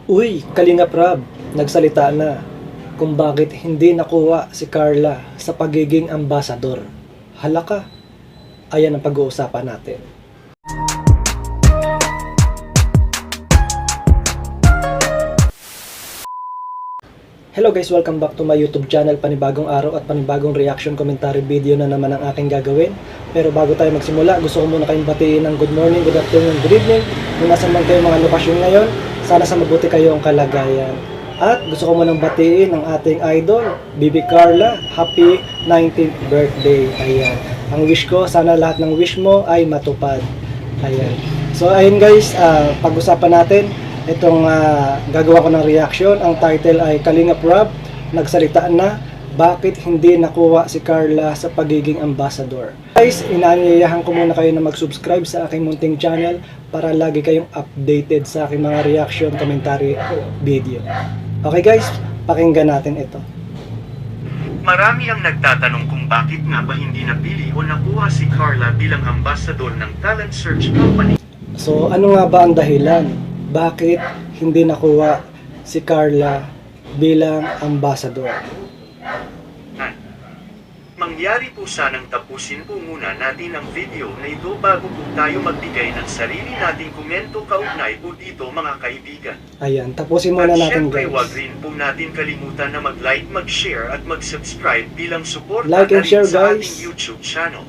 Uy, Kalingap Rab, nagsalita na kung bakit hindi nakuha si Carla sa pagiging ambasador. Halaka, ayan ang pag-uusapan natin. Hello guys, welcome back to my YouTube channel. Panibagong araw at panibagong reaction commentary video na naman ang aking gagawin. Pero bago tayo magsimula, gusto ko muna kayong batiin ng good morning, good afternoon, good evening. Kung nasan man kayo mga lokasyon ngayon, sana sa mabuti kayo ang kalagayan. At gusto ko munang batiin ang ating idol, Bibi Carla. Happy 19th birthday. Ayan. Ang wish ko, sana lahat ng wish mo ay matupad. Ayan. So ayun guys, pag-usapan natin itong gagawa ko ng reaction. Ang title ay Kalingap Rab, nagsalita na, bakit hindi nakuha si Carla sa pagiging ambassador. Guys, inaanyayahan ko muna kayo na mag-subscribe sa aking munting channel para lagi kayong updated sa aking mga reaction, commentary, video. Okay guys, pakinggan natin ito. Marami ang nagtatanong kung bakit nga ba hindi napili o nakuha si Carla bilang ambassador ng talent search company. So ano nga ba ang dahilan? Bakit hindi nakuha si Carla bilang ambassador? Mangyari po sanang tapusin po muna natin ang video na ito bago po tayo magbigay ng sarili nating komento kaugnay po dito mga kaibigan. Ayan, tapusin muna At natin syempre guys. wag rin po natin kalimutan na mag-like, mag-share at mag-subscribe bilang suporta Like and na rin share, sa guys. ating YouTube channel.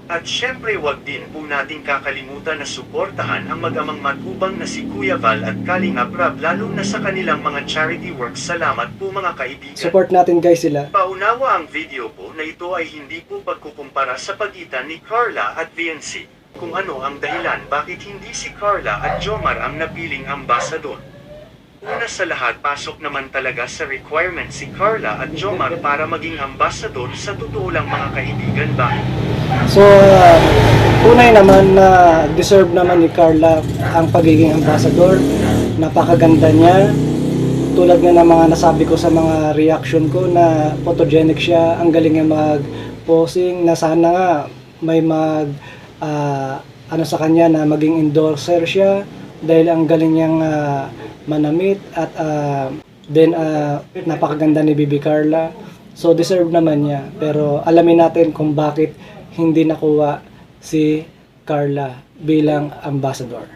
At syempre wag din po natin kakalimutan na suportahan ang mag-amang matubang na si Kuya Val at Kalingap Rab lalo na sa kanilang mga charity works. Salamat po mga kaibigan. Support natin guys sila. Paunawa ang video po na ito ay hindi po pagkukumpara sa pagitan ni Carla at VNC. Kung ano ang dahilan bakit hindi si Carla at Jomar ang napiling ambassador. Una sa lahat, pasok naman talaga sa requirement si Carla at Jomar para maging ambassador. Sa totoo lang mga kaibigan ba? So, tunay naman na deserve naman ni Carla ang pagiging ambassador. Napakaganda niya. Tulad nga ng mga nasabi ko sa mga reaction ko na photogenic siya. Ang galing niya mag-posing na sana nga may ano sa kanya na maging endorser siya dahil ang galing niyang manamit at napakaganda ni Bibi Carla. So deserve naman niya. Pero alamin natin kung bakit hindi nakuha si Carla bilang ambassador.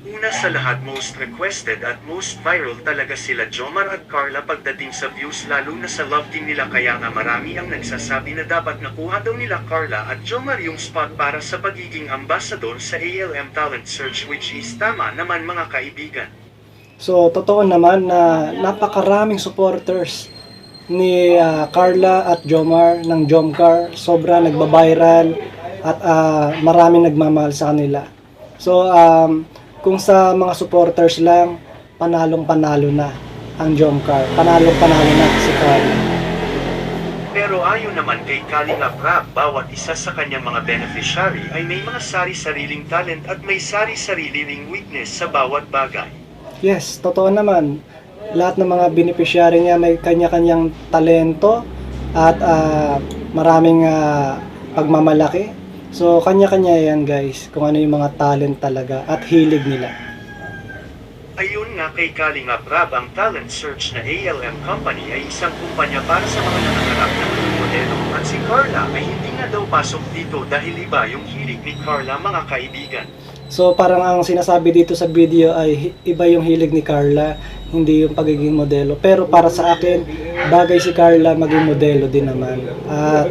Una sa lahat, most requested at most viral talaga sila Jomar at Carla pagdating sa views lalo na sa love team nila, kaya nga marami ang nagsasabi na dapat nakuha daw nila Carla at Jomar yung spot para sa pagiging ambassador sa ALM Talent Search, which is tama naman mga kaibigan. So totoo naman na napakaraming supporters ni Carla at Jomar ng Jomcar. Sobra nagba-viral at maraming nagmamahal sa kanila. So kung sa mga supporters lang, panalong-panalo na ang Jomcar. Panalong-panalo na si Carla. Pero ayon naman kay Kalingap Rab, bawat isa sa kanyang mga beneficiary ay may mga sari-sariling talent at may sari-sarili ring weakness sa bawat bagay. Yes, totoo naman. Lahat ng mga beneficiary niya may kanya-kanyang talento at maraming pagmamalaki. So, kanya-kanya yan guys, kung ano yung mga talent talaga at hilig nila. Ayun nga kay Kalingap Rab, ang talent search na ALM Company ay isang kumpanya para sa mga nangangarap na maging modelo at si Carla ay hindi na daw pasok dito dahil iba yung hilig ni Carla mga kaibigan. So, parang ang sinasabi dito sa video ay iba yung hilig ni Carla, hindi yung pagiging modelo. Pero para sa akin, bagay si Carla maging modelo din naman. At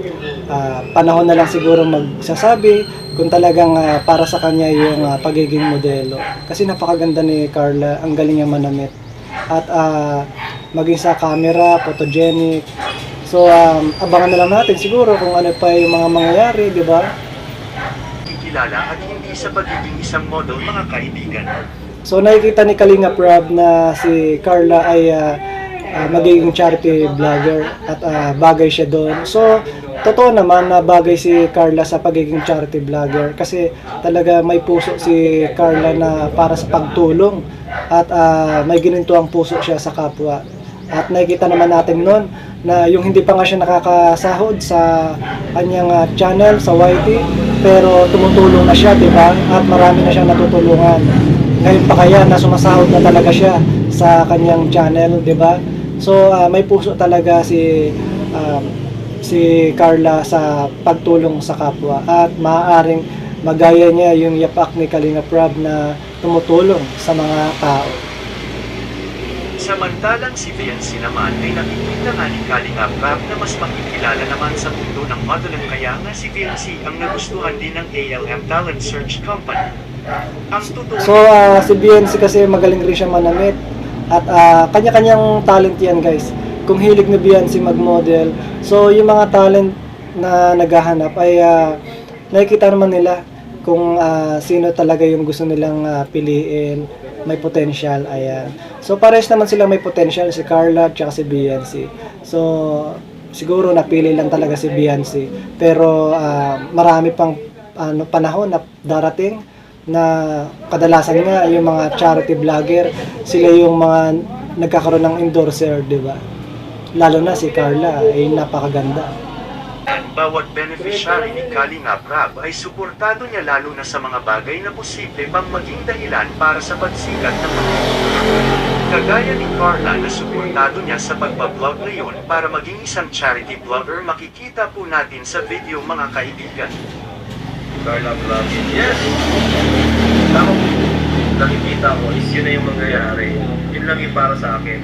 panahon na lang siguro magsasabi kung talagang para sa kanya yung pagiging modelo. Kasi napakaganda ni Carla, ang galing niya manamit. At maging sa camera, photogenic. So, abangan na lang natin siguro kung ano pa yung mga mangyayari, di ba? Kilala at hindi sa pagiging isang model mga kaibigan. So nakikita ni Kalingap Rab na si Carla ay magiging charity vlogger at bagay siya doon. So totoo naman na bagay si Carla sa pagiging charity vlogger kasi talaga may puso si Carla na para sa pagtulong at may ginintuang puso siya sa kapwa. At nakikita naman natin noon na yung hindi pa nga siya nakakasahod sa kanyang channel sa YT, pero tumutulong na siya, di ba? At marami na siyang natutulungan. Ngayon pa kaya na sumasahod na talaga siya sa kanyang channel, 'di ba? So may puso talaga si Carla sa pagtulong sa kapwa at maaaring magaya niya yung yapak ni Kalinga Prab na tumutulong sa mga tao. Samantalang si Viancy naman ay nakikita nga ni Kalinga Prab na mas makikilala naman sa mundo ng modeling, kaya nga si Viancy ang nagustuhan din ng ALM Talent Search Company. Ang totoo So si BNC kasi magaling rin siya manamit at kanya-kanyang talent yan guys. Kung hilig na BNC mag-model, so yung mga talent na naghahanap ay nakikita naman nila kung sino talaga yung gusto nilang piliin, may potential, ayan. So pares naman sila may potential, si Carla at si BNC. So siguro napili lang talaga si BNC, pero marami pang panahon na darating na kadalasan nga yung mga charity vlogger, sila yung mga nagkakaroon ng endorser, di ba? Lalo na si Carla ay napakaganda. bawat beneficiary ni Kalinga Prab ay suportado niya, lalo na sa mga bagay na posible pang maging dahilan para sa pagsikat ng kagaya ni Carla na suportado niya sa pagbablog ngayon para maging isang charity vlogger. Makikita po natin sa video mga kaibigan. Carla Vlogging. Yes! Tama po. Nakikita ko is yun na yung mangyayari. Yun lang yung para sa akin.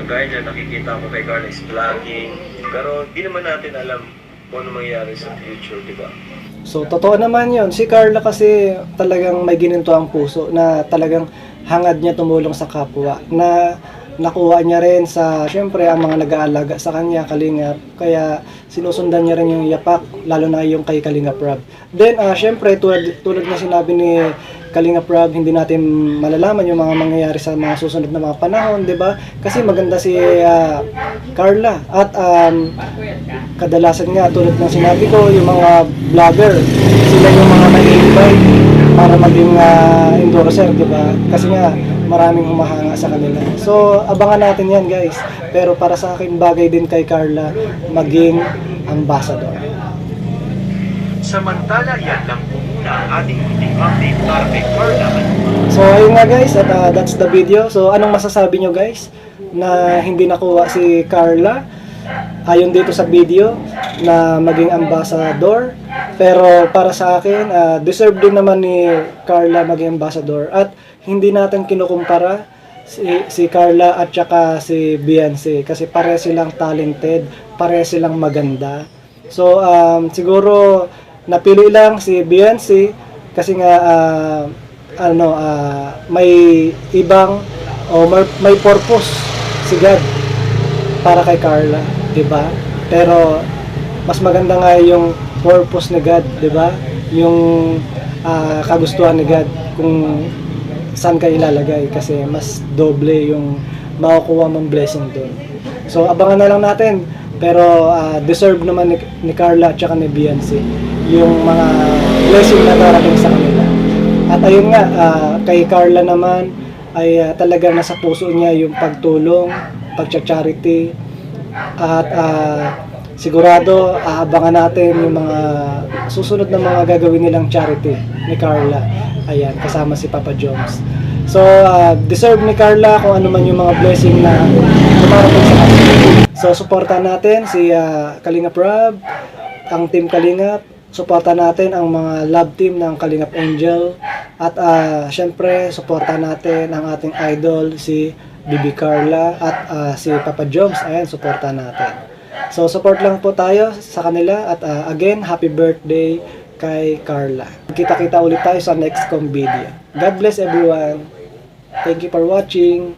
Kagaya niya, nakikita ko kay Carla is vlogging. Pero di naman natin alam kung ano mangyayari sa future, di ba? So, totoo naman yun. Si Carla kasi talagang may gininto ang puso na talagang hangad niya tumulong sa kapwa. Na nakuha niya rin sa, syempre, ang mga nag-aalaga sa kanya, Kalingap. Kaya sinusundan niya rin yung yapak, lalo na yung kay Kalinga Prab. Then, syempre, tulad na sinabi ni Kalinga Prab, hindi natin malalaman yung mga mangyayari sa mga susunod na mga panahon, di ba? Kasi maganda si Carla. At kadalasan nga, tulad ng sinabi ko, yung mga vlogger, sila yung mga nag-invite para maging endorser, di ba? Kasi nga, maraming humahanga sa kanila. So, abangan natin yan, guys. Pero para sa akin, bagay din kay Carla maging ambassador. Samantala, yan lang po muna ang ating munting update para kay Carla. So, ayun nga guys, at that's the video. So, anong masasabi nyo guys na hindi nakuha si Carla ayon dito sa video na maging ambassador? Pero para sa akin, deserve din naman ni Carla maging ambassador. At hindi natin kinukumpara si Carla at saka si Beyonce kasi pare silang talented, pare silang maganda. So siguro napili lang si Beyonce kasi nga may ibang may purpose si God para kay Carla, 'di ba? Pero mas maganda nga yung purpose ni God, 'di ba? Yung kagustuhan ni God kung saan ka ilalagay kasi mas doble yung makukuha mong blessing doon. So abangan na lang natin, pero deserve naman ni Carla at saka ni Beyonce yung mga blessing na darating sa kanila. At ayun nga, kay Carla naman ay talaga nasa puso niya yung pagtulong, pagcha-charity, at sigurado aabangan natin yung mga susunod na mga gagawin nilang charity ni Carla. Ayan, kasama si Papa Jones. So, deserve ni Carla kung ano man yung mga blessing na dumarating sa kanya. So, supportan natin si Kalinga Prab, ang Team Kalingap. Supportan natin ang mga love team ng Kalingap Angel. At syempre, supportan natin ang ating idol, si Bibi Carla at si Papa Jones. Ayan, supportan natin. So, support lang po tayo sa kanila. At again, happy birthday kay Carla. Kita-kita ulit tayo sa next kong video. God bless everyone. Thank you for watching.